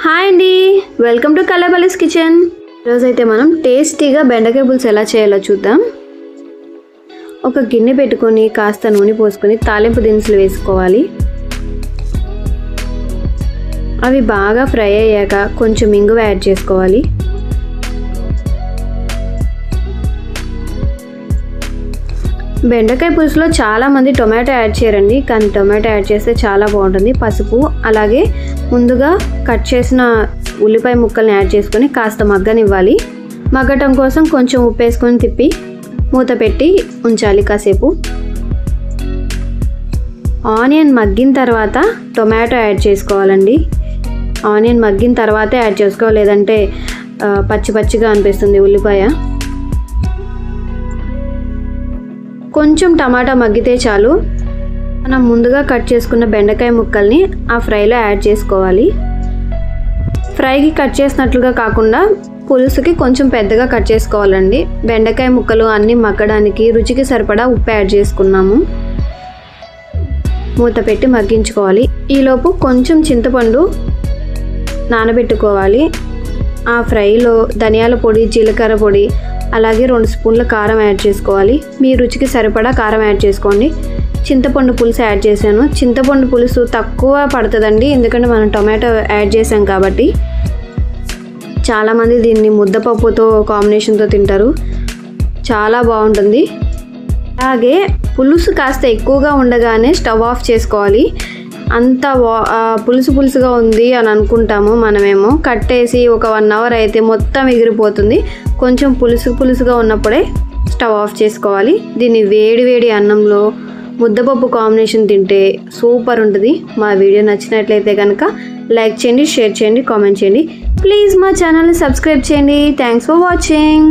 Hi అండి, welcome to కళాబలీస్ kitchen. ఈరోజైతే మనం టేస్టీగా బెండకాయ పులుసు ఎలా చేయాలో చూద్దాం. ఒక గిన్నె పెట్టుకొని కాస్త నూనె పోసుకొని తాలింపు దినుసులు వేసుకోవాలి. అవి బాగా ఫ్రై అయ్యాక కొంచెం ఇంగువ యాడ్ చేసుకోవాలి. బెండకాయ పులుసులో చాలామంది టొమాటో యాడ్ చేయరండి, కానీ టొమాటో యాడ్ చేస్తే చాలా బాగుంటుంది. పసుపు అలాగే ముందుగా కట్ చేసిన ఉల్లిపాయ ముక్కల్ని యాడ్ చేసుకొని కాస్త మగ్గనివ్వాలి. మగ్గటం కోసం కొంచెం ఉప్పు వేసుకొని తిప్పి మూత పెట్టి ఉంచాలి కాసేపు. ఆనియన్ మగ్గిన తర్వాత టొమాటో యాడ్ చేసుకోవాలండి. ఆనియన్ మగ్గిన తర్వాతే యాడ్ చేసుకోవాలి, లేదంటే పచ్చి పచ్చిగా అనిపిస్తుంది ఉల్లిపాయ. కొంచెం టమాటా మగ్గితే చాలు. మనం ముందుగా కట్ చేసుకున్న బెండకాయ ముక్కల్ని ఆ ఫ్రైలో యాడ్ చేసుకోవాలి. ఫ్రైకి కట్ చేసినట్లుగా కాకుండా పులుసుకి కొంచెం పెద్దగా కట్ చేసుకోవాలండి. బెండకాయ ముక్కలు అన్నీ మగ్గడానికి రుచికి సరిపడా ఉప్పు యాడ్ చేసుకున్నాము. మూత పెట్టి మగ్గించుకోవాలి. ఈలోపు కొంచెం చింతపండు నానబెట్టుకోవాలి. ఆ ఫ్రైలో ధనియాల పొడి, జీలకర్ర పొడి అలాగే 2 స్పూన్ల కారం యాడ్ చేసుకోవాలి. మీ రుచికి సరిపడా కారం యాడ్ చేసుకోండి. చింతపండు పులుసు యాడ్ చేశాను. చింతపండు పులుసు తక్కువ పడుతుందండి, ఎందుకంటే మనం టొమాటో యాడ్ చేసాం కాబట్టి. చాలామంది దీన్ని ముద్దపప్పుతో కాంబినేషన్తో తింటారు, చాలా బాగుంటుంది. అలాగే పులుసు కాస్త ఎక్కువగా ఉండగానే స్టవ్ ఆఫ్ చేసుకోవాలి. అంత పులుసుగా ఉంది అని అనుకుంటాము మనమేమో. కట్టేసి ఒక 1 అవర్ అయితే మొత్తం ఎగిరిపోతుంది. కొంచెం పులుసుగా ఉన్నప్పుడే స్టవ్ ఆఫ్ చేసుకోవాలి. దీన్ని వేడి అన్నంలో ముద్దపప్పు కాంబినేషన్ తింటే సూపర్ ఉంటుంది. మా వీడియో నచ్చినట్లయితే కనుక లైక్ చేయండి, షేర్ చేయండి, కామెంట్ చేయండి. ప్లీజ్ మా ఛానల్ని సబ్స్క్రైబ్ చేయండి. Thanks for watching.